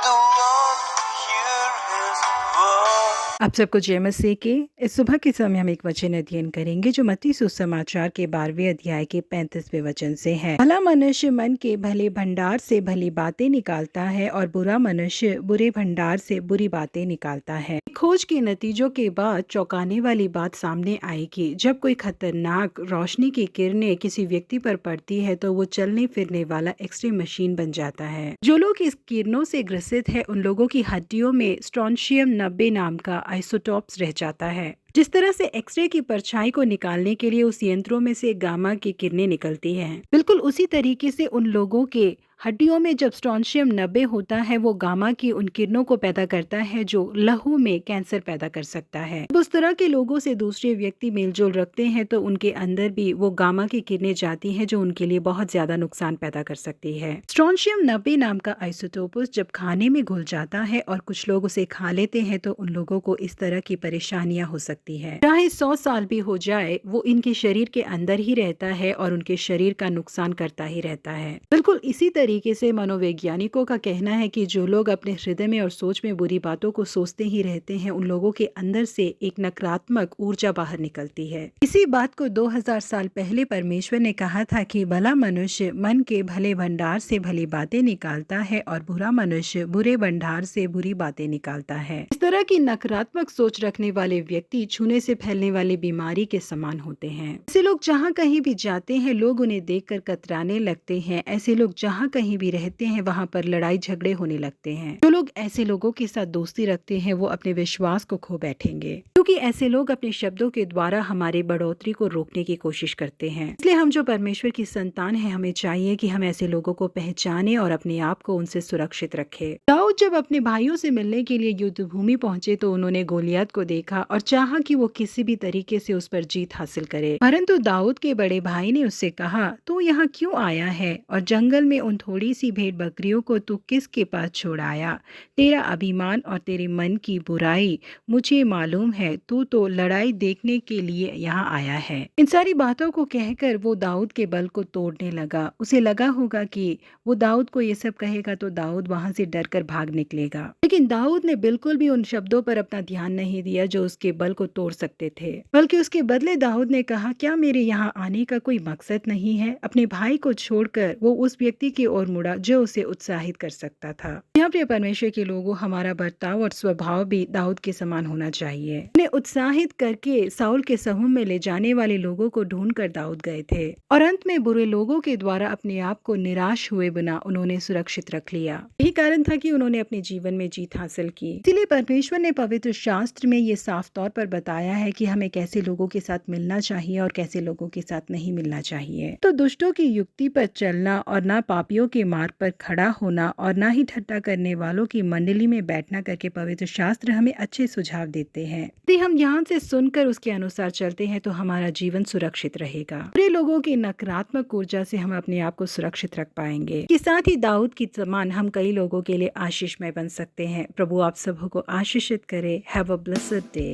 the one here is born. आप सबको जय मसीह के। इस सुबह के समय हम एक वचन अध्ययन करेंगे जो मत्ती सुसमाचार के 12वें अध्याय के 35वें वचन से है। भला मनुष्य मन के भले भंडार से भली बातें निकालता है और बुरा मनुष्य बुरे भंडार से बुरी बातें निकालता है। खोज के नतीजों के बाद चौंकाने वाली बात सामने आएगी। जब कोई खतरनाक रोशनी की किरणें किसी व्यक्ति पर पड़ती है तो वो चलने फिरने वाला एक्सरे मशीन बन जाता है। जो लोग इस किरणों से ग्रसित है उन लोगों की हड्डियों में स्ट्रोंशियम 90 नाम का आइसोटोप्स रह जाता है। जिस तरह से एक्सरे की परछाई को निकालने के लिए उस यंत्रों में से गामा की किरणें निकलती हैं, बिल्कुल उसी तरीके से उन लोगों के हड्डियों में जब स्ट्रोंशियम 90 होता है वो गामा की उन किरणों को पैदा करता है जो लहू में कैंसर पैदा कर सकता है। उस तरह के लोगों से दूसरे व्यक्ति मेलजोल रखते हैं तो उनके अंदर भी वो गामा की किरणें जाती हैं जो उनके लिए बहुत ज्यादा नुकसान पैदा कर सकती है। स्ट्रोंशियम 90 नाम का आइसोटोपस जब खाने में घुल जाता है और कुछ लोग उसे खा लेते हैं तो उन लोगों को इस तरह की परेशानियां हो सकती है। चाहे 100 साल भी हो जाए वो इनके शरीर के अंदर ही रहता है और उनके शरीर का नुकसान करता ही रहता है। बिल्कुल इसी तरीके से मनोवैज्ञानिकों का कहना है कि जो लोग अपने हृदय में और सोच में बुरी बातों को सोचते ही रहते हैं उन लोगों के अंदर से एक नकारात्मक ऊर्जा बाहर निकलती है। इसी बात को 2000 साल पहले परमेश्वर ने कहा था कि भला मनुष्य मन के भले भंडार से भली बातें निकालता है और बुरा मनुष्य बुरे भंडार से बुरी बातें निकालता है। इस तरह की नकारात्मक सोच रखने वाले व्यक्ति छूने से फैलने वाली बीमारी के समान होते हैं। ऐसे लोग जहाँ कहीं भी जाते हैं लोग उन्हें देखकर कतराने लगते हैं। ऐसे लोग जहाँ कहीं भी रहते हैं वहाँ पर लड़ाई झगड़े होने लगते हैं। जो लोग ऐसे लोगों के साथ दोस्ती रखते हैं वो अपने विश्वास को खो बैठेंगे, क्योंकि ऐसे लोग अपने शब्दों के द्वारा हमारी बढ़ोतरी को रोकने की कोशिश करते हैं। इसलिए हम जो परमेश्वर की संतान है हमें चाहिए कि हम ऐसे लोगों को पहचाने और अपने आप को उनसे सुरक्षित रखें। दाऊद जब अपने भाइयों से मिलने के लिए युद्ध भूमि पहुंचे तो उन्होंने गोलियत को देखा और चाहा कि वो किसी भी तरीके से उस पर जीत हासिल करे। परंतु दाऊद के बड़े भाई ने उससे कहा, तू यहाँ क्यों आया है और जंगल में उन थोड़ी सी भेड़ बकरियों को तू किसके पास छोड़ आया? तेरा अभिमान और तेरे मन की बुराई मुझे मालूम है, तू तो लड़ाई देखने के लिए यहाँ आया है। इन सारी बातों को कहकर वो दाऊद के बल को तोड़ने लगा। उसे लगा होगा कि वो दाऊद को ये सब कहेगा तो दाऊद वहां से डरकर भाग निकलेगा, लेकिन दाऊद ने बिल्कुल भी उन शब्दों पर अपना ध्यान नहीं दिया जो उसके बल को तोड़ सकते थे, बल्कि उसके बदले दाऊद ने कहा, क्या मेरे यहाँ आने का कोई मकसद नहीं है? अपने भाई को छोड़कर वो उस व्यक्ति की ओर मुड़ा जो उसे उत्साहित कर सकता था। यहाँ प्रिय परमेश्वर के लोगों, हमारा बर्ताव और स्वभाव भी दाऊद के समान होना चाहिए। उन्हें उत्साहित करके साउल के समूह में ले जाने वाले लोगों को ढूंढ कर दाऊद गए थे और अंत में बुरे लोगों के द्वारा अपने आप को निराश हुए बिना उन्होंने सुरक्षित रख लिया। यही कारण था कि उन्होंने अपने जीवन में जीत हासिल की। इसीलिए परमेश्वर ने पवित्र शास्त्र में ये साफ तौर पर बताया है कि हमें कैसे लोगों के साथ मिलना चाहिए और कैसे लोगों के साथ नहीं मिलना चाहिए। तो दुष्टों की युक्ति पर चलना और ना पापियों के मार्ग पर खड़ा होना और ना ही ठट्टा करने वालों की मंडली में बैठना करके पवित्र शास्त्र हमें अच्छे सुझाव देते हैं। यदि हम यहाँ से सुनकर उसके अनुसार चलते हैं तो हमारा जीवन सुरक्षित रहेगा। बुरे लोगों की नकारात्मक ऊर्जा से हम अपने आप को सुरक्षित रख पाएंगे। के साथ ही दाऊद की समान हम कई लोगों के लिए आशीषमय बन सकते हैं। प्रभु आप सबको आशीषित करे। Have a blessed day.